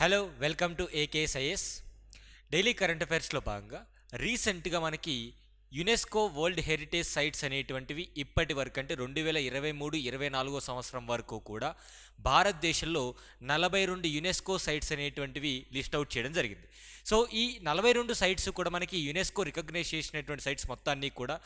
Hello welcome to AKSIS daily current అఫైర్స్లో భాగంగా రీసెంట్గా మనకి యునెస్కో వరల్డ్ హెరిటేజ్ సైట్స్ అనేటువంటివి ఇప్పటి వరకు అంటే 2023-24 సంవత్సరం వరకు కూడా భారతదేశంలో 42 యునెస్కో సైట్స్ అనేటువంటివి లిస్ట్ అవుట్ చేయడం జరిగింది. సో ఈ 42 సైట్స్ కూడా మనకి యునెస్కో రికగ్నైజ్ చేసినటువంటి సైట్స్ మొత్తాన్ని కూడా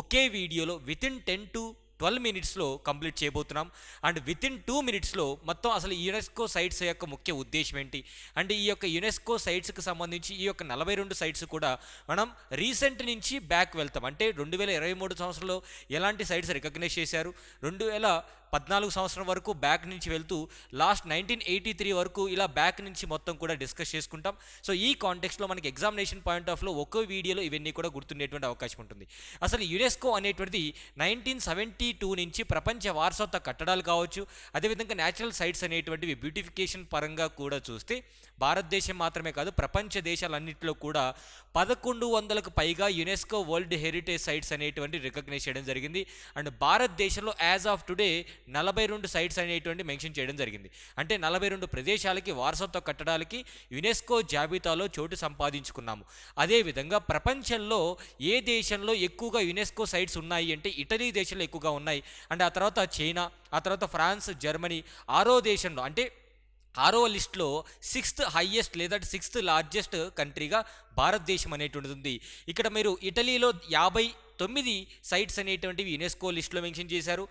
ఒకే వీడియోలో వితిన్ 10 to 12 మినిట్స్లో కంప్లీట్ చేయబోతున్నాం. అండ్ వితిన్ 2 మినిట్స్లో మొత్తం అసలు యునెస్కో సైట్స్ యొక్క ముఖ్య ఉద్దేశం ఏంటి, అంటే ఈ యొక్క యునెస్కో సైట్స్కి సంబంధించి ఈ యొక్క 42 సైట్స్ కూడా మనం రీసెంట్ నుంచి బ్యాక్ వెళ్తాం. అంటే 2023 సంవత్సరంలో ఎలాంటి సైట్స్ రికగ్నైజ్ చేశారు, 2014 సంవత్సరం వరకు బ్యాక్ నుంచి వెళ్తూ లాస్ట్ 1983 వరకు ఇలా బ్యాక్ నుంచి మొత్తం కూడా డిస్కస్ చేసుకుంటాం. సో ఈ కాంటెక్స్ట్లో మనకి ఎగ్జామినేషన్ పాయింట్ ఆఫ్ లో ఒక్కో వీడియోలో ఇవన్నీ కూడా గుర్తుండేటువంటి అవకాశం ఉంటుంది. అసలు యునెస్కో అనేటువంటిది 1972 నుంచి ప్రపంచ వారసత్వ కట్టడాలు కావచ్చు, అదేవిధంగా న్యాచురల్ సైట్స్ అనేటువంటివి బ్యూటిఫికేషన్ పరంగా కూడా చూస్తే భారతదేశం మాత్రమే కాదు ప్రపంచ దేశాలన్నింటిలో కూడా 1100కు పైగా యునెస్కో వరల్డ్ హెరిటేజ్ సైట్స్ అనేటువంటి రికగ్నైజ్ చేయడం జరిగింది. అండ్ భారతదేశంలో యాజ్ ఆఫ్ టుడే 42 సైట్స్ అనేటువంటి మెన్షన్ చేయడం జరిగింది. అంటే 42 ప్రదేశాలకి వారసత్వ కట్టడాలకి యునెస్కో జాబితాలో చోటు సంపాదించుకున్నాము. అదేవిధంగా ప్రపంచంలో ఏ దేశంలో ఎక్కువగా యునెస్కో సైట్స్ ఉన్నాయి అంటే ఇటలీ దేశంలో ఎక్కువగా ఉన్నాయి. అండ్ ఆ తర్వాత చైనా, ఆ తర్వాత ఫ్రాన్స్, జర్మనీ ఆరో దేశంలో అంటే ఆరో లిస్ట్లో 6th హైయెస్ట్ లేదా 6th లార్జెస్ట్ కంట్రీగా భారతదేశం అనేటువంటిది ఉంది. ఇక్కడ మీరు ఇటలీలో 59 సైట్స్ అనేటువంటివి యునెస్కో లిస్టులో మెన్షన్ చేశారు.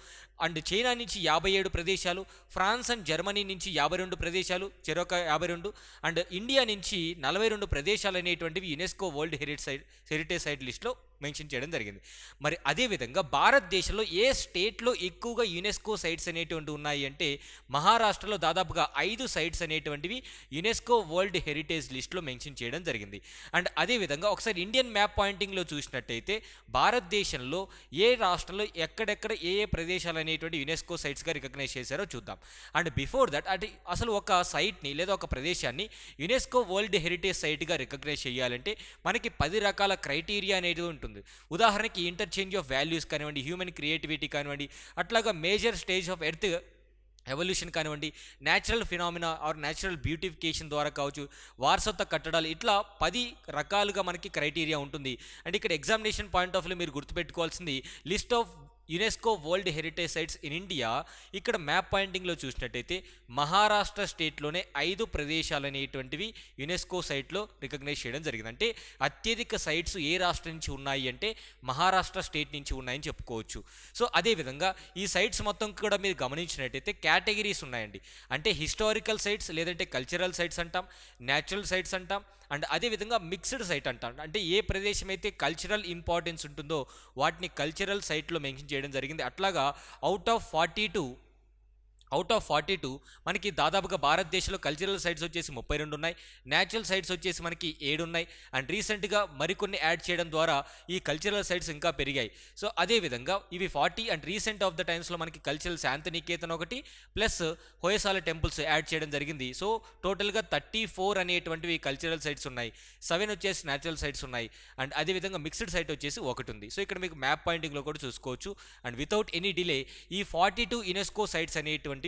అండ్ చైనా నుంచి 57 ప్రదేశాలు, ఫ్రాన్స్ అండ్ జర్మనీ నుంచి 52 ప్రదేశాలు, చెరొక 52, అండ్ ఇండియా నుంచి 42 ప్రదేశాలు అనేటువంటివి యునెస్కో వరల్డ్ హెరిటేజ్ సైట్ లిస్టులో మెన్షన్ చేయడం జరిగింది. మరి అదేవిధంగా భారతదేశంలో ఏ స్టేట్లో ఎక్కువగా యునెస్కో సైట్స్ అనేటువంటివి ఉన్నాయి అంటే మహారాష్ట్రలో దాదాపుగా 5 సైట్స్ అనేటువంటివి యునెస్కో వరల్డ్ హెరిటేజ్ లిస్టులో మెన్షన్ చేయడం జరిగింది. అండ్ అదేవిధంగా ఒకసారి ఇండియన్ మ్యాప్ పాయింటింగ్లో చూసినట్టయితే భారతదేశంలో ఏ రాష్ట్రంలో ఎక్కడెక్కడ ఏ ప్రదేశాలు అనేటువంటి యునెస్కో సైట్స్గా రికగ్నైజ్ చేశారో చూద్దాం. అండ్ బిఫోర్ దట్ అంటే అసలు ఒక సైట్ని లేదా ఒక ప్రదేశాన్ని యునెస్కో వరల్డ్ హెరిటేజ్ సైట్గా రికగ్నైజ్ చేయాలంటే మనకి 10 రకాల క్రైటీరియా అనేది ఉంటుంది. ఉదాహరణకి ఇంటర్చేంజ్ ఆఫ్ వాల్యూస్ కానివ్వండి, హ్యూమన్ క్రియేటివిటీ కానివ్వండి, అట్లాగా major stage of earth evolution కానివ్వండి, natural phenomena or natural beautification ద్వారా కావచ్చు, వారసత్వ కట్టడాలు, ఇట్లా 10 రకాలుగా మనకి క్రైటీరియా ఉంటుంది. అండ్ ఇక్కడ ఎగ్జామినేషన్ పాయింట్ ఆఫ్ వ్యూ మీరు గుర్తుపెట్టుకోవాల్సింది list of UNESCO world heritage sites in India. ఇక్కడ మ్యాప్ పాయింటింగ్లో చూసినట్టయితే మహారాష్ట్ర స్టేట్లోనే 5 ప్రదేశాలు అనేటువంటివి యునెస్కో సైట్లో రికగ్నైజ్ చేయడం జరిగింది. అంటే అత్యధిక సైట్స్ ఏ రాష్ట్రం నుంచి ఉన్నాయి అంటే మహారాష్ట్ర స్టేట్ నుంచి ఉన్నాయని చెప్పుకోవచ్చు. సో అదేవిధంగా ఈ సైట్స్ మొత్తం కూడా మీరు గమనించినట్టయితే కేటగిరీస్ ఉన్నాయండి. అంటే హిస్టారికల్ సైట్స్, లేదంటే కల్చరల్ సైట్స్ అంటాం, న్యాచురల్ సైట్స్ అంటాం, అండ్ అదేవిధంగా మిక్స్డ్ సైట్ అంటాం. అంటే ఏ ప్రదేశం అయితే కల్చరల్ ఇంపార్టెన్స్ ఉంటుందో వాటిని కల్చరల్ సైట్లో మెన్షన్ చేయడం జరిగింది. అట్లాగా అవుట్ ఆఫ్ 42 మనకి దాదాపుగా భారతదేశంలో కల్చరల్ సైట్స్ వచ్చేసి 32 ఉన్నాయి, న్యాచురల్ సైట్స్ వచ్చేసి మనకి 7 ఉన్నాయి. అండ్ రీసెంట్గా మరికొన్ని యాడ్ చేయడం ద్వారా ఈ కల్చరల్ సైట్స్ ఇంకా పెరిగాయి. సో అదేవిధంగా ఇవి 40 అండ్ రీసెంట్ ఆఫ్ ద టైమ్స్లో మనకి కల్చరల్ శాంతినికేతన్ ఒకటి ప్లస్ హోయసాల టెంపుల్స్ యాడ్ చేయడం జరిగింది. సో టోటల్గా 34 అనేటువంటివి కల్చరల్ సైట్స్ ఉన్నాయి, 7 వచ్చేసి న్యాచురల్ సైట్స్ ఉన్నాయి, అండ్ అదేవిధంగా మిక్స్డ్ సైట్ వచ్చేసి ఒకటి ఉంది. సో ఇక్కడ మీకు మ్యాప్ పాయింటింగ్లో కూడా చూసుకోవచ్చు. అండ్ వితౌట్ ఎనీ డిలే ఈ 42 యునెస్కో సైట్స్ అనేటువంటి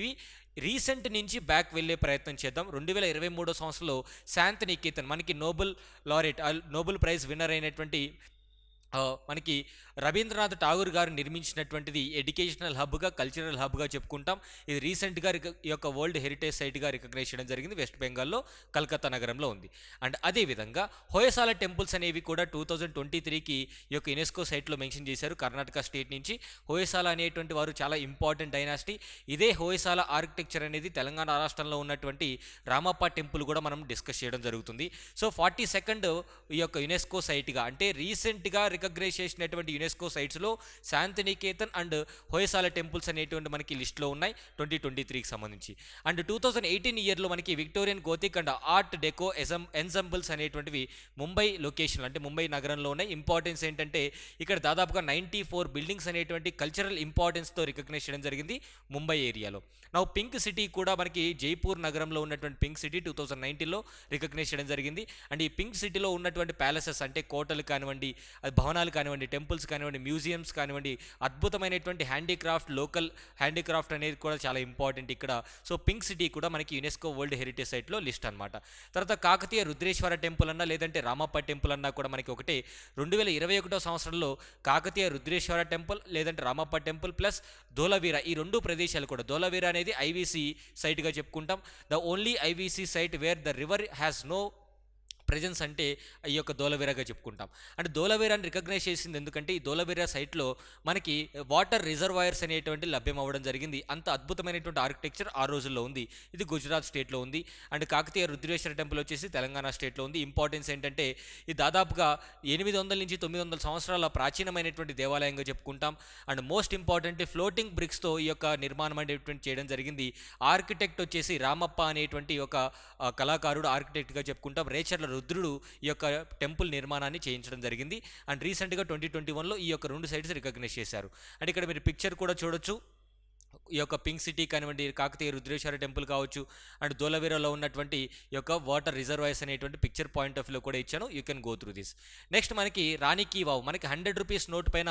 రీసెంట్ నుంచి బ్యాక్ వెళ్ళే ప్రయత్నం చేద్దాం. 2023 సంవత్సరంలో శాంతినికేతన్ మనకి నోబెల్ ప్రైజ్ విన్నర్ అయినటువంటి మనకి రవీంద్రనాథ్ ఠాగూర్ గారు నిర్మించినటువంటిది ఎడ్యుకేషనల్ హబ్గా, కల్చరల్ హబ్గా చెప్పుకుంటాం. ఇది రీసెంట్గా ఈ యొక్క వరల్డ్ హెరిటేజ్ సైట్గా రికగ్నైజ్ చేయడం జరిగింది. వెస్ట్ బెంగాల్లో కలకత్తా నగరంలో ఉంది. అండ్ అదేవిధంగా హోయసాల టెంపుల్స్ అనేవి కూడా 2023కి ఈ యొక్క యునెస్కో సైట్లో మెన్షన్ చేశారు. కర్ణాటక స్టేట్ నుంచి హోయసాల అనేటువంటి వారు చాలా ఇంపార్టెంట్ డైనాసిటీ. ఇదే హోయసాల ఆర్కిటెక్చర్ అనేది తెలంగాణ రాష్ట్రంలో ఉన్నటువంటి రామప్ప టెంపుల్ కూడా మనం డిస్కస్ చేయడం జరుగుతుంది. సో 42nd ఈ యొక్క యునెస్కో సైట్గా అంటే రీసెంట్గా రికగ్నైజ్ చేసినటువంటి యునెస్కో సైట్స్లో శాంతినికేతన్ అండ్ హోయసాల టెంపుల్స్ అనేటువంటి మనకి లిస్ట్లో ఉన్నాయి 2023కి సంబంధించి. అండ్ 2018 ఇయర్లో మనకి Victorian Gothic and art deco ensembles అనేటువంటివి ముంబై లొకేషన్లో అంటే ముంబై నగరంలో ఉన్నాయి. ఇంపార్టెన్స్ ఏంటంటే ఇక్కడ దాదాపుగా 94 బిల్డింగ్స్ అనేటువంటి కల్చరల్ ఇంపార్టెన్స్తో రికగ్నైజ్ చేయడం జరిగింది ముంబై ఏరియాలో. నా పింక్ సిటీ కూడా మనకి జైపూర్ నగరంలో ఉన్నటువంటి పింక్ సిటీ 2019లో రికగ్నైజ్ చేయడం జరిగింది. అండ్ ఈ పింక్ సిటీలో ఉన్నటువంటి ప్యాలెసెస్ అంటే కోటలు కానివ్వండి, భవనాలు కానివ్వండి, టెంపుల్స్ కానివ్వండి, మ్యూజియంస్ కానివ్వండి, అద్భుతమైనటువంటి హ్యాండీక్రాఫ్ట్, లోకల్ హ్యాండీక్రాఫ్ట్ అనేది కూడా చాలా ఇంపార్టెంట్ ఇక్కడ. సో పింక్ సిటీ కూడా మనకి యునెస్కో వరల్డ్ హెరిటేజ్ సైట్లో లిస్ట్ అనమాట. తర్వాత కాకతీయ రుద్రేశ్వర టెంపుల్ అన్నా లేదంటే రామప్ప టెంపుల్ అన్నా కూడా మనకి ఒకటే. 2021 సంవత్సరంలో కాకతీయ రుద్రేశ్వర టెంపుల్ లేదంటే రామప్ప టెంపుల్ ప్లస్ ధోలవీర, ఈ రెండు ప్రదేశాలు కూడా, ధోలవీర అనేది ఐవీసీ సైట్గా చెప్పుకుంటాం. The only IVC site where the river has no presence అంటే ఈ యొక్క ధోలవీరగా చెప్పుకుంటాం. అంటే ధోలవీరాని రికగ్నైజ్ చేసింది ఎందుకంటే ఈ ధోలవీర సైట్లో మనకి వాటర్ రిజర్వాయర్స్ అనేటువంటి లభ్యం అవ్వడం జరిగింది. అంత అద్భుతమైనటువంటి ఆర్కిటెక్చర్ ఆ రోజుల్లో ఉంది. ఇది గుజరాత్ స్టేట్లో ఉంది. అండ్ కాకతీయ రుద్రేశ్వర టెంపుల్ వచ్చేసి తెలంగాణ స్టేట్లో ఉంది. ఇంపార్టెన్స్ ఏంటంటే ఇది దాదాపుగా 800 నుంచి 900 సంవత్సరాల ప్రాచీనమైనటువంటి దేవాలయంగా చెప్పుకుంటాం. అండ్ మోస్ట్ ఇంపార్టెంట్ ఫ్లోటింగ్ బ్రిక్స్తో ఈ యొక్క నిర్మాణం అనేటువంటి చేయడం జరిగింది. ఆర్కిటెక్ట్ వచ్చేసి రామప్ప అనేటువంటి ఒక కళాకారుడు ఆర్కిటెక్ట్గా చెప్పుకుంటాం. రేచర్ల రుద్రుడు ఈ యొక్క టెంపుల్ నిర్మాణాన్ని చేయించడం జరిగింది. అండ్ రీసెంట్గా 2021లో ఈ యొక్క 2 సైట్స్ రికగ్నైజ్ చేశారు. అండ్ ఇక్కడ మీరు పిక్చర్ కూడా చూడొచ్చు. ఈ యొక్క పింక్ సిటీ కానివ్వండి, కాకతీయ రుద్రేశ్వర టెంపుల్ కావచ్చు, అండ్ ధోలవీరలో ఉన్నటువంటి ఈ యొక్క వాటర్ రిజర్వాయర్స్ అనేటువంటి పిక్చర్ పాయింట్ ఆఫ్ వ్యూలో కూడా ఇచ్చాను. You can go through this. Next మనకి రాణి కీ వావ్, మనకి 100 రూపీస్ నోట్ పైన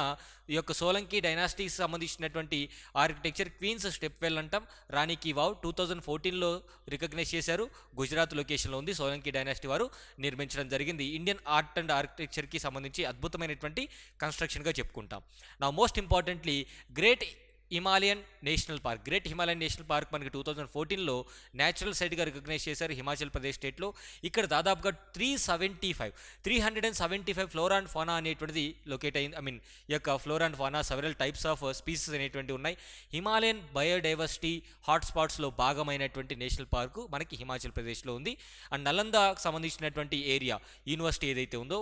ఈ యొక్క సోలంకి డైనాసిటీకి సంబంధించినటువంటి ఆర్కిటెక్చర్ క్వీన్స్ స్టెప్ వెల్ అంటాం. రాణి కీ వావ్ 2014లో రికగ్నైజ్ చేశారు. గుజరాత్ లొకేషన్లో ఉంది. సోలంకి డైనాసిటీ వారు నిర్మించడం జరిగింది. ఇండియన్ ఆర్ట్ అండ్ ఆర్కిటెక్చర్కి సంబంధించి అద్భుతమైనటువంటి కన్స్ట్రక్షన్గా చెప్పుకుంటాం. నా most importantly great Himalayan national park. Great Himalayan national park మనకి 2014లో న్యాచురల్ సైట్గా రికగ్నైజ్ చేశారు హిమాచల్ ప్రదేశ్ స్టేట్లో. ఇక్కడ దాదాపుగా 375 ఫ్లోరా అండ్ ఫానా అనేటువంటిది లొకేట్ అయింది. ఈ యొక్క flora and fauna several types of species అనేటువంటివి ఉన్నాయి. హిమాలయన్ బయోడైవర్సిటీ హాట్స్పాట్స్లో భాగమైనటువంటి నేషనల్ పార్కు మనకి హిమాచల్ ప్రదేశ్లో ఉంది. అండ్ నలందాకు సంబంధించినటువంటి ఏరియా యూనివర్సిటీ ఏదైతే ఉందో,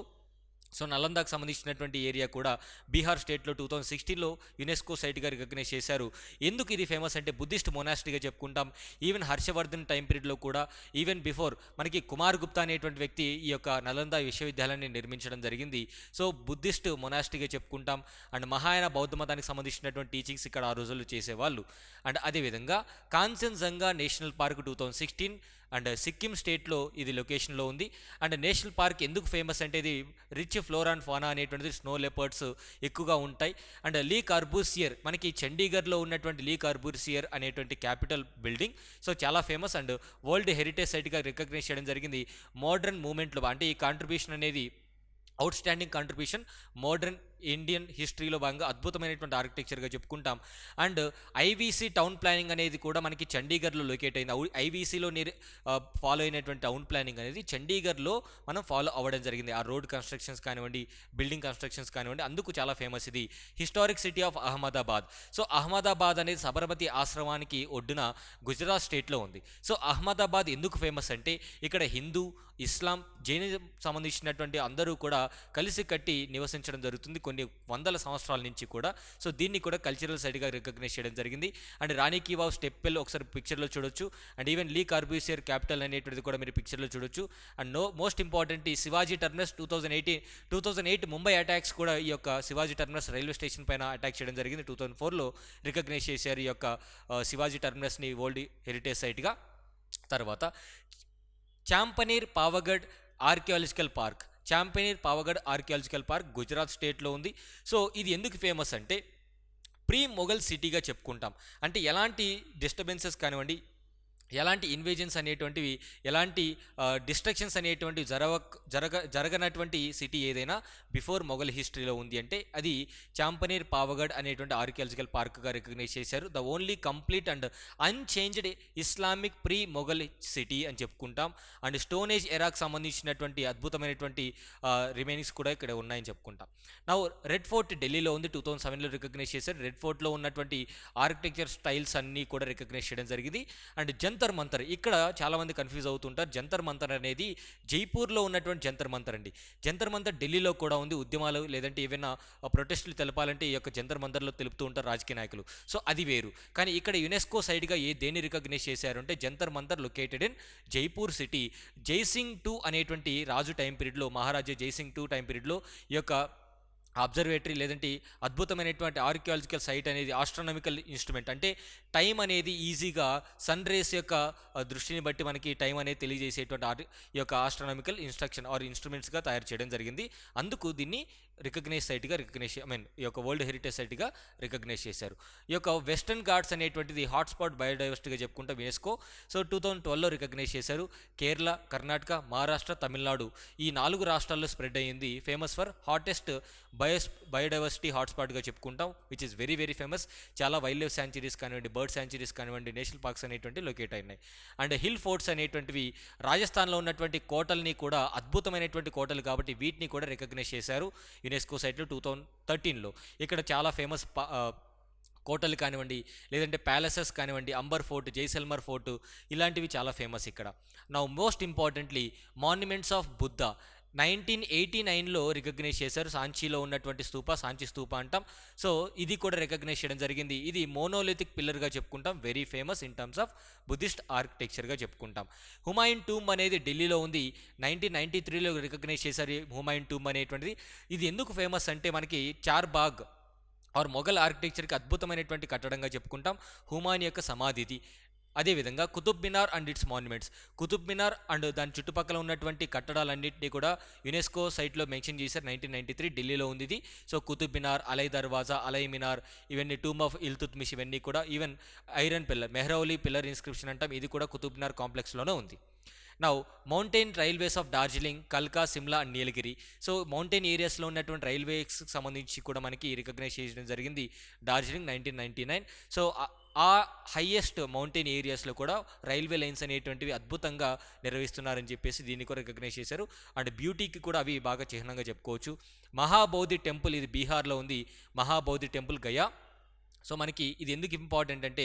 సో నలందాకు సంబంధించినటువంటి ఏరియా కూడా బీహార్ స్టేట్లో 2016లో యునెస్కో సైట్గా రికగ్నైజ్ చేశారు. ఎందుకు ఇది ఫేమస్ అంటే బుద్ధిస్ట్ మొనాస్ట్రీగా చెప్పుకుంటాం. ఈవెన్ హర్షవర్ధన్ టైం పీరియడ్లో కూడా, ఈవెన్ బిఫోర్ మనకి కుమార్ గుప్తా అనేటువంటి వ్యక్తి ఈ యొక్క నలంద విశ్వవిద్యాలయాన్ని నిర్మించడం జరిగింది. సో బుద్ధిస్ట్ మొనాస్ట్రీగా చెప్పుకుంటాం. అండ్ మహాయాన బౌద్ధ మతానికి సంబంధించినటువంటి టీచింగ్స్ ఇక్కడ ఆ రోజుల్లో చేసేవాళ్ళు. అండ్ అదేవిధంగా Kanchenjunga national park 2016 and Sikkim స్టేట్లో ఇది లొకేషన్లో ఉంది. అండ్ నేషనల్ పార్క్ ఎందుకు ఫేమస్ అంటే ఇది రిచ్ ఫ్లోరా అండ్ ఫానా అనేటువంటిది, స్నో లెపర్డ్స్ ఎక్కువగా ఉంటాయి. అండ్ లీ కార్బూసియర్ మనకి చండీగఢ్లో ఉన్నటువంటి లీ కార్బూసియర్ అనేటువంటి క్యాపిటల్ బిల్డింగ్ సో చాలా ఫేమస్ అండ్ వరల్డ్ హెరిటేజ్ సైట్గా రికగ్నైజ్ చేయడం జరిగింది. మోడర్న్ మూమెంట్లో అంటే ఈ కాంట్రిబ్యూషన్ అనేది outstanding contribution modern Indian హిస్టరీలో భాగంగా అద్భుతమైనటువంటి ఆర్కిటెక్చర్గా చెప్పుకుంటాం. అండ్ ఐవీసీ టౌన్ ప్లానింగ్ అనేది కూడా మనకి చండీగఢ్లో లొకేట్ అయింది. ఐవీసీలో ఫాలో అయినటువంటి టౌన్ ప్లానింగ్ అనేది చండీగఢ్లో మనం ఫాలో అవ్వడం జరిగింది. ఆ రోడ్ కన్స్ట్రక్షన్స్ కానివ్వండి, బిల్డింగ్ కన్స్ట్రక్షన్స్ కానివ్వండి, అందుకు చాలా ఫేమస్ ఇది. Historic city of Ahmedabad. So Ahmedabad అనేది సబర్మతి ఆశ్రమానికి ఒడ్డున గుజరాత్ స్టేట్లో ఉంది. సో అహ్మదాబాద్ ఎందుకు ఫేమస్ అంటే ఇక్కడ హిందూ, ఇస్లాం, జైనిజం సంబంధించినటువంటి అందరూ కూడా కలిసి కట్టి నివసించడం జరుగుతుంది కొన్ని వందల సంవత్సరాల నుంచి కూడా. సో దీన్ని కూడా కల్చరల్ సైట్గా రికగ్నైజ్ చేయడం జరిగింది. అండ్ రాణి కీ వావ్ స్టెప్పెల్ ఒకసారి పిక్చర్లో చూడొచ్చు. And even Le Corbusier capital అనేటువంటిది కూడా మీరు పిక్చర్లో చూడొచ్చు. అండ్ మోస్ట్ ఇంపార్టెంట్ ఈ శివాజీ టర్మినస్ 2008 ముంబై అటాక్స్ కూడా ఈ యొక్క శివాజీ టర్మినస్ రైల్వే స్టేషన్ పైన అటాక్ చేయడం జరిగింది. 2004లో రికగ్నైజ్ చేశారు ఈ యొక్క శివాజీ టర్మినస్ని వరల్డ్ హెరిటేజ్ సైట్గా. తర్వాత Champaner Pavagadh archaeological park. Champaner archaeological park Gujarat స్టేట్లో ఉంది. సో ఇది ఎందుకు ఫేమస్ అంటే ప్రీ మొఘల్ సిటీగా చెప్పుకుంటాం. అంటే ఎలాంటి డిస్టర్బెన్సెస్ కానివ్వండి, ఎలాంటి ఇన్వేజన్స్ అనేటువంటివి, ఎలాంటి డిస్ట్రక్షన్స్ అనేటువంటివి జరగనటువంటి సిటీ ఏదైనా బిఫోర్ మొఘల్ హిస్టరీలో ఉంది అంటే అది చాంపనీర్ పావగఢ్ అనేటువంటి ఆర్కియాలజికల్ పార్క్గా రికగ్నైజ్ చేశారు. The only complete and unchanged Islamic pre Mughal city అని చెప్పుకుంటాం. అండ్ స్టోన్ ఏజ్ ఎరాకు సంబంధించినటువంటి అద్భుతమైనటువంటి రిమైనింగ్స్ కూడా ఇక్కడ ఉన్నాయని చెప్పుకుంటాం. నా రెడ్ ఫోర్ట్ ఢిల్లీలో ఉంది. 2007లో రికగ్నైజ్ చేశారు. రెడ్ ఫోర్ట్లో ఉన్నటువంటి ఆర్కిటెక్చర్ స్టైల్స్ అన్నీ కూడా రికగ్నైజ్ చేయడం జరిగింది. అండ్ జంతర్ మంతర్, ఇక్కడ చాలామంది కన్ఫ్యూజ్ అవుతుంటారు. జంతర్ మంతర్ అనేది జైపూర్లో ఉన్నటువంటి జంతర్ మంతర్ అండి. జంతర్ మంతర్ ఢిల్లీలో కూడా ఉంది. ఉద్యమాలు లేదంటే ఏవైనా ప్రొటెస్టులు తెలపాలంటే ఈ యొక్క జంతర్ మంతర్లో తెలుపుతూ ఉంటారు రాజకీయ నాయకులు. సో అది వేరు. కానీ ఇక్కడ యునెస్కో సైట్గా దేన్ని రికగ్నైజ్ చేశారు అంటే Jantar Mantar located in Jaipur city. Jaisingh 2 అనేటువంటి రాజు టైం పీరియడ్లో, మహారాజా జైసింగ్ 2 టైం పీరియడ్లో ఈ యొక్క అబ్జర్వేటరీ లేదంటే అద్భుతమైనటువంటి ఆర్కియాలజికల్ సైట్ అనేది ఆస్ట్రానమికల్ ఇన్స్ట్రుమెంట్. అంటే టైం అనేది ఈజీగా సన్ రేస్ యొక్క దృష్టిని బట్టి మనకి టైం అనేది తెలియజేసేటువంటి ఈ యొక్క ఆస్ట్రానమికల్ ఇన్స్ట్రక్షన్ ఆర్ ఇన్స్ట్రుమెంట్స్గా తయారు చేయడం జరిగింది. అందుకు దీన్ని ఈ యొక్క వరల్డ్ హెరిటేజ్ సైట్గా రికగ్నైజ్ చేశారు. ఈ యొక్క వెస్టర్న్ ఘాట్స్ అనేటువంటిది హాట్స్పాట్ బయోడైవర్సిటీగా చెప్పుకుంటాం యునెస్కో. సో 2012లో రికగ్నైజ్ చేశారు. కేరళ, కర్ణాటక, మహారాష్ట్ర, తమిళనాడు ఈ 4 రాష్ట్రాల్లో స్ప్రెడ్ అయ్యింది. ఫేమస్ ఫర్ హాటెస్ట్ బయోడైవర్సిటీ హాట్స్పాట్గా చెప్పుకుంటాం, which is very very famous. చాలా వైల్డ్ లైఫ్ శాంచురీస్ కానివ్వండి, బర్డ్ శాంచురీస్ కానివ్వండి, నేషనల్ పార్క్స్ అనేటువంటి లొకేట్ అయినాయి. అండ్ హిల్ ఫోర్ట్స్ అనేటువంటివి రాజస్థాన్లో ఉన్నటువంటి కోటల్ని కూడా అద్భుతమైనటువంటి కోటలు కాబట్టి వీటిని కూడా రికగ్నైజ్ చేశారు యునెస్కో సైట్లో 2013లో. ఇక్కడ చాలా ఫేమస్ కోటలు కానివ్వండి, లేదంటే ప్యాలెసెస్ కానివ్వండి, అంబర్ ఫోర్ట్, జైసల్మర్ ఫోర్ట్ ఇలాంటివి చాలా ఫేమస్ ఇక్కడ. Now most importantly monuments of Buddha 1989లో రికగ్నైజ్ చేశారు. సాంచీలో ఉన్నటువంటి స్తూప, సాంచీ స్తూప అంటాం. సో ఇది కూడా రికగ్నైజ్ చేయడం జరిగింది. ఇది మోనోలిథిక్ పిల్లర్గా చెప్పుకుంటాం, very famous in terms of Buddhist ఆర్కిటెక్చర్గా చెప్పుకుంటాం. హుమాయూన్ టూంబ్ అనేది ఢిల్లీలో ఉంది. 1993లో రికగ్నైజ్ చేశారు హుమాయూన్ టూంబ్ అనేటువంటిది. ఇది ఎందుకు ఫేమస్ అంటే మనకి చార్బాగ్ ఆర్ మొఘల్ ఆర్కిటెక్చర్కి అద్భుతమైనటువంటి కట్టడంగా చెప్పుకుంటాం హుమాయూన్ యొక్క సమాధిది. అదేవిధంగా Qutub Minar and its monuments, Qutub Minar and దాని చుట్టుపక్కల ఉన్నటువంటి కట్టడాలన్నింటినీ కూడా యునెస్కో సైట్లో మెన్షన్ చేశారు. 1993 ఢిల్లీలో ఉంది ఇది. సో కుతుబ్ మినార్, అలై దర్వాజా, అలై మినార్, ఇవన్నీ టూమ్ ఆఫ్ ఇల్తుత్మిష్, ఇవన్నీ కూడా even iron pillar, Mehrauli pillar inscription అంటాం, ఇది కూడా కుతుబ్ మినార్ కాంప్లెక్స్లోనే ఉంది. Now mountain railways of Darjeeling, కల్కా, Shimla and Nilgiri. So mountain ఏరియాస్లో ఉన్నటువంటి రైల్వేస్కి సంబంధించి కూడా మనకి రికగ్నైజ్ చేయడం జరిగింది డార్జిలింగ్ 1999. సో ఆ హైయెస్ట్ మౌంటైన్ ఏరియాస్లో కూడా రైల్వే లైన్స్ అనేటువంటివి అద్భుతంగా నిర్వహిస్తున్నారని చెప్పేసి దీన్ని కూడా రికగ్నైజ్ చేశారు. అండ్ బ్యూటీకి కూడా అవి బాగా చిహ్నంగా చెప్పుకోవచ్చు. మహాబోధి టెంపుల్, ఇది బీహార్లో ఉంది. మహాబోధి టెంపుల్ గయా. సో మనకి ఇది ఎందుకు ఇంపార్టెంట్ అంటే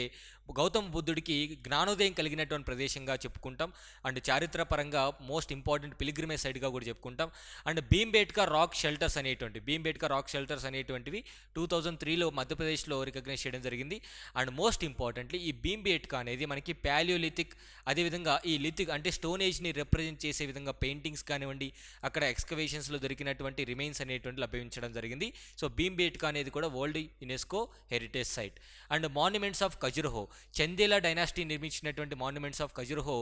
గౌతమ బుద్ధుడికి జ్ఞానోదయం కలిగినటువంటి ప్రదేశంగా చెప్పుకుంటాం. అండ్ చారిత్రపరంగా మోస్ట్ ఇంపార్టెంట్ పిలిగ్రిమేజ్ సైట్గా కూడా చెప్పుకుంటాం. అండ్ భీంబేట్కా రాక్ షెల్టర్స్ అనేటువంటివి 2003లో మధ్యప్రదేశ్లో రికగ్నైజ్ చేయడం జరిగింది. అండ్ మోస్ట్ ఇంపార్టెంట్లీ ఈ భీంబేట్కా అనేది మనకి ప్యాలియోలిథిక్, అదేవిధంగా ఈ లిథిక్ అంటే స్టోన్ ఏజ్ని రిప్రజెంట్ చేసే విధంగా పెయింటింగ్స్ కానివ్వండి, అక్కడ ఎక్స్కవేషన్స్లో దొరికినటువంటి రిమైన్స్ అనేటువంటి లభించడం జరిగింది. సో భీంబేట్కా అనేది కూడా world UNESCO heritage site. And monuments of Khajuraho, Chandela dynasty నిర్మించినటువంటి మాన్యుమెంట్స్ ఆఫ్ ఖజురహో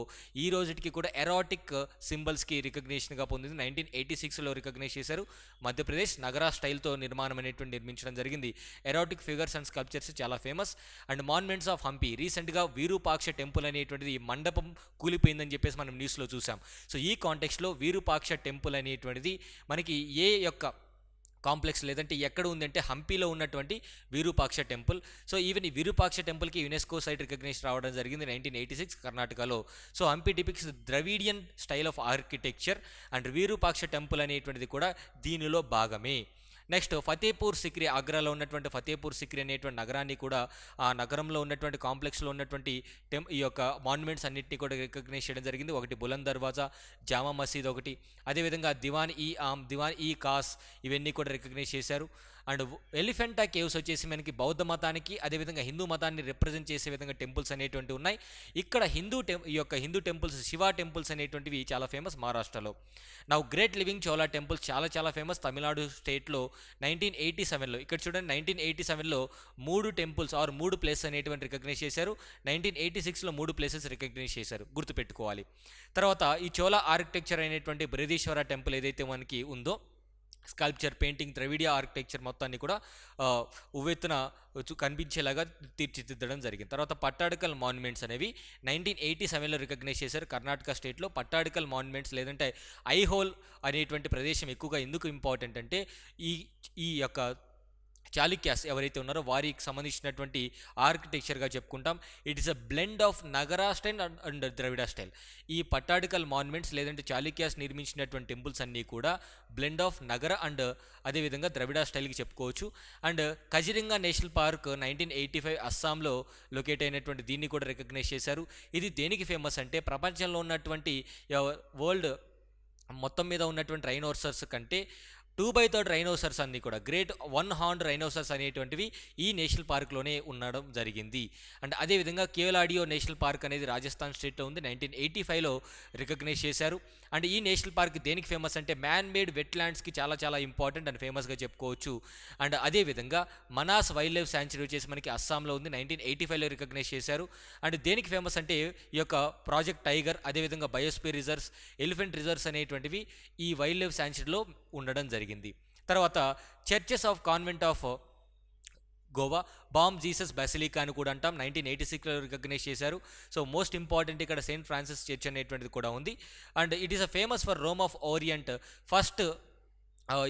ఈ రోజుకి కూడా ఎరాటిక్ సింబల్స్కి రికగ్నేషన్గా పొందింది. 1986లో రికగ్నైజ్ చేశారు. మధ్యప్రదేశ్ నగరా స్టైల్తో నిర్మాణం అనేటువంటి నిర్మించడం జరిగింది. ఎరాటిక్ ఫిగర్స్ అండ్ స్కల్ప్చర్స్ చాలా famous. And monuments of Hampi, రీసెంట్గా వీరూపాక్ష టెంపుల్ అనేటువంటిది మండపం కూలిపోయిందని చెప్పేసి మనం న్యూస్లో చూసాం. సో ఈ కాంటెక్స్లో వీరూపాక్ష టెంపుల్ అనేటువంటిది మనకి ఏ యొక్క కాంప్లెక్స్ లేదంటే ఎక్కడ ఉందంటే హంపీలో ఉన్నటువంటి వీరూపాక్ష టెంపుల్. సో ఈవెన్ ఈ వీరూపాక్ష టెంపుల్కి యునెస్కో సైట్ రికగ్నైజ్ రావడం జరిగింది 1986 కర్ణాటకలో. So Hampi depicts Dravidian style of architecture and Virupaksha temple అనేటువంటిది కూడా దీనిలో భాగమే. నెక్స్ట్ ఫతేపూర్ సిక్రీ, ఆగ్రాలో ఉన్నటువంటి ఫతేపూర్ సిక్రీ అనేటువంటి నగరాన్ని కూడా ఆ నగరంలో ఉన్నటువంటి కాంప్లెక్స్లో ఉన్నటువంటి ఈ యొక్క మాన్యుమెంట్స్ అన్నింటినీ కూడా రికగ్నైజ్ చేయడం జరిగింది. ఒకటి బులంద్ దర్వాజా, జామా మసీద్ ఒకటి, అదేవిధంగా దివాన్ ఈ ఆమ్, దివాన్ ఈ కాస్, ఇవన్నీ కూడా రికగ్నైజ్ చేశారు. అండ్ ఎలిఫెంటా కేవ్స్ వచ్చేసి మనకి బౌద్ధ మతానికి అదేవిధంగా హిందూ మతాన్ని రిప్రజెంట్ చేసే విధంగా టెంపుల్స్ అనేటువంటివి ఉన్నాయి. ఇక్కడ ఈ యొక్క హిందూ టెంపుల్స్, శివ టెంపుల్స్ అనేటువంటివి చాలా ఫేమస్ మహారాష్ట్రలో. నా గ్రేట్ లివింగ్ చోళా టెంపుల్స్ చాలా ఫేమస్ తమిళనాడు స్టేట్లో 1987లో. ఇక్కడ చూడండి 1987లో 3 టెంపుల్స్ ఆర్ 3 ప్లేసెస్ అనేటువంటి రికగ్నైజ్ చేశారు. 1986లో 3 ప్లేసెస్ రికగ్నైజ్ చేశారు, గుర్తుపెట్టుకోవాలి. తర్వాత ఈ చోళా ఆర్కిటెక్చర్ అనేటువంటి బృహదీశ్వర టెంపుల్ ఏదైతే మనకి ఉందో, స్కల్ప్చర్, పెయింటింగ్, ద్రవిడియా ఆర్కిటెక్చర్ మొత్తాన్ని కూడా ఉవ్వెత్తున కనిపించేలాగా తీర్చిదిద్దడం జరిగింది. తర్వాత పట్టాడకల్ మాన్యుమెంట్స్ అనేవి 1987లో రికగ్నైజ్ చేశారు. కర్ణాటక స్టేట్లో పట్టాడకల్ మాన్యుమెంట్స్ లేదంటే ఐహోల్ అనేటువంటి ప్రదేశం ఎక్కువగా ఎందుకు ఇంపార్టెంట్ అంటే ఈ యొక్క చాళుక్యాస్ ఎవరైతే ఉన్నారో వారికి సంబంధించినటువంటి ఆర్కిటెక్చర్గా చెప్పుకుంటాం. It is a blend of Nagara style and Dravida style. ఈ పట్టాడికల్ మాన్యుమెంట్స్ లేదంటే చాళుక్యాస్ నిర్మించినటువంటి టెంపుల్స్ అన్నీ కూడా బ్లెండ్ ఆఫ్ నగర అండ్ అదేవిధంగా ద్రవిడ స్టైల్కి చెప్పుకోవచ్చు. అండ్ కజిరంగా నేషనల్ పార్క్ 1985 అస్సాంలో లొకేట్ అయినటువంటి దీన్ని కూడా రికగ్నైజ్ చేశారు. ఇది దేనికి ఫేమస్ అంటే ప్రపంచంలో ఉన్నటువంటి వరల్డ్ మొత్తం మీద ఉన్నటువంటి రైనోసర్స్ కంటే 2/3 రైనోసర్స్ అన్నీ కూడా గ్రేట్ 1 హార్న్ రైనోసర్స్ అనేటువంటివి ఈ నేషనల్ పార్క్లోనే ఉండడం జరిగింది. అండ్ అదేవిధంగా కేవలాడియో నేషనల్ పార్క్ అనేది రాజస్థాన్ స్టేట్లో ఉంది, 1985లో రికగ్నైజ్ చేశారు. అండ్ ఈ నేషనల్ పార్క్ దేనికి ఫేమస్ అంటే మ్యాన్ మేడ్ వెట్లాండ్స్కి చాలా ఇంపార్టెంట్ అండ్ ఫేమస్గా చెప్పుకోవచ్చు. అండ్ అదేవిధంగా మనాస్ వైల్డ్ లైఫ్ శాంచురీ వచ్చేసి మనకి అస్సాంలో ఉంది, 1985లో రికగ్నైజ్ చేశారు. అండ్ దేనికి ఫేమస్ అంటే ఈ యొక్క ప్రాజెక్ట్ టైగర్, అదేవిధంగా బయోస్పియర్ రిజర్వ్స్, ఎలిఫెంట్ రిజర్వ్స్ అనేటువంటివి ఈ వైల్డ్ లైఫ్ శాంచురీలో ఉండడం జరిగింది. తర్వాత churches of convent of Goa, balm Jesus basilica అని కూడా అంటాం, 1986లో రికగ్నైజ్ చేశారు. సో మోస్ట్ ఇంపార్టెంట్ ఇక్కడ సెయింట్ ఫ్రాన్సిస్ చర్చ్ అనేటువంటిది కూడా ఉంది. And it is a famous for Rome of orient, first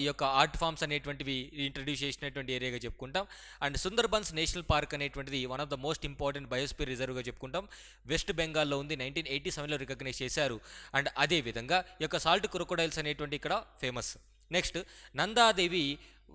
ఈ యొక్క ఆర్ట్ ఫామ్స్ అనేటువంటివి ఇంట్రడ్యూస్ చేసినటువంటి ఏరియాగా చెప్పుకుంటాం. అండ్ సుందర్బన్స్ నేషనల్ పార్క్ అనేటువంటిది one of the most important biosphere రిజర్వ్గా చెప్పుకుంటాం. వెస్ట్ బెంగాల్లో ఉంది, 1987లో రికగ్నైజ్ చేశారు. అండ్ అదేవిధంగా ఈ యొక్క సాల్ట్ క్రొకొడైల్స్ అనేటువంటి ఇక్కడ ఫేమస్. నెక్స్ట్ నందాదేవి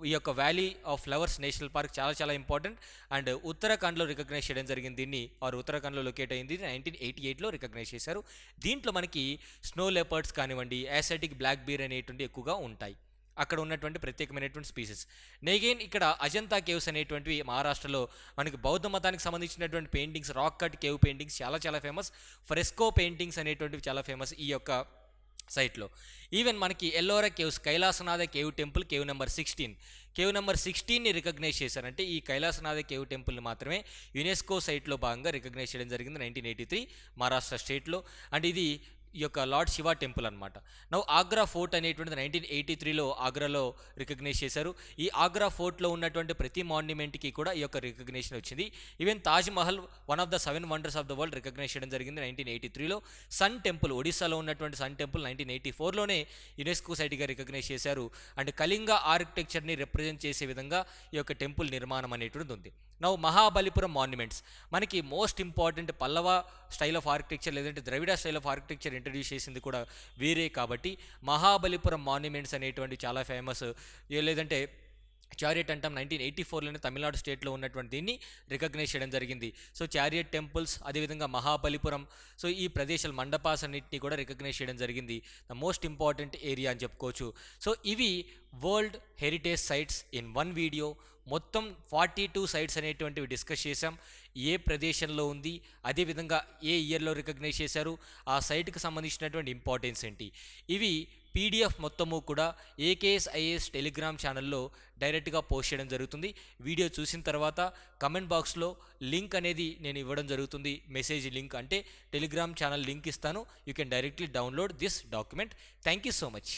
ఈ యొక్క valley of flowers national park చాలా చాలా ఇంపార్టెంట్. అండ్ ఉత్తరాఖండ్లో రికగ్నైజ్ చేయడం జరిగింది దీన్ని, ఆర్ ఉత్తరాఖండ్లో లొకేట్ అయింది, 1988లో రికగ్నైజ్ చేశారు. దీంట్లో మనకి స్నో లెపర్డ్స్ కానివ్వండి, యాసెటిక్ బ్లాక్ బీర్ అనేటువంటి ఎక్కువగా ఉంటాయి, అక్కడ ఉన్నటువంటి ప్రత్యేకమైనటువంటి స్పీసెస్. నెగైన్ ఇక్కడ అజంతా కేవ్స్ అనేటువంటివి మహారాష్ట్రలో మనకి బౌద్ధ మతానికి సంబంధించినటువంటి paintings, rock cut cave paintings చాలా చాలా ఫేమస్. ఫ్రెస్కో పెయింటింగ్స్ అనేటువంటివి చాలా ఫేమస్ ఈ యొక్క సైట్లో. ఈవెన్ మనకి Ellora caves, Kailasanatha cave temple, cave number 16, cave number 16ని రికగ్నైజ్ చేశారంటే ఈ కైలాసనాథ కేవ్ టెంపుల్ని మాత్రమే యునెస్కో సైట్లో భాగంగా రికగ్నైజ్ చేయడం జరిగింది 1983 మహారాష్ట్ర స్టేట్లో. అండ్ ఇది ఈ యొక్క లార్డ్ శివ టెంపుల్ అనమాట. నౌ ఆగ్రా ఫోర్ట్ అనేటువంటిది 1983లో ఆగ్రాలో రికగ్నైజ్ చేశారు. ఈ ఆగ్రా ఫోర్ట్లో ఉన్నటువంటి ప్రతి మాన్యుమెంట్కి కూడా ఈ యొక్క రికగ్నేషన్ వచ్చింది. Even Taj Mahal one of the 7 wonders of the world recognise చేయడం జరిగింది 1983లో. సన్ టెంపుల్, ఒడిస్సాలో ఉన్నటువంటి సన్ టెంపుల్ 1984లోనే యునెస్కో సైట్గా రికగ్నైజ్ చేశారు. అండ్ కళింగ ఆర్కిటెక్చర్ని రిప్రజెంట్ చేసే విధంగా ఈ యొక్క టెంపుల్ నిర్మాణం అనేటువంటిది ఉంది. నౌ మహాబలిపురం మాన్యుమెంట్స్ మనకి most important, Pallava style of architecture లేదంటే Dravida style of architecture introduce చేసింది కూడా వేరే కాబట్టి మహాబలిపురం మాన్యుమెంట్స్ అనేటువంటి చాలా ఫేమస్. లేదంటే చారియట్ అంటాం, 1984లోనే తమిళనాడు స్టేట్లో ఉన్నటువంటి దీన్ని రికగ్నైజ్ చేయడం జరిగింది. సో చారియట్ టెంపుల్స్, అదేవిధంగా మహాబలిపురం, సో ఈ ప్రదేశాలు మండపాస్ అన్నింటినీ కూడా రికగ్నైజ్ చేయడం జరిగింది. ద మోస్ట్ ఇంపార్టెంట్ ఏరియా అని చెప్పుకోవచ్చు. సో ఇవి world heritage sites in one video. మొత్తం 42 సైట్స్ అనేటువంటివి డిస్కస్ చేశాం. ఏ ప్రదేశంలో ఉంది, అదేవిధంగా ఏ ఇయర్లో రికగ్నైజ్ చేశారు, ఆ సైట్కి సంబంధించినటువంటి ఇంపార్టెన్స్ ఏంటి, ఇవి పీడిఎఫ్ మొత్తము కూడా ఏకేఎస్ఐఏఎస్ టెలిగ్రామ్ ఛానల్లో డైరెక్ట్గా పోస్ట్ చేయడం జరుగుతుంది. వీడియో చూసిన తర్వాత కమెంట్ బాక్స్లో లింక్ అనేది నేను ఇవ్వడం జరుగుతుంది, మెసేజ్ లింక్ అంటే టెలిగ్రామ్ ఛానల్ లింక్ ఇస్తాను. You can directly download this document. Thank you so much.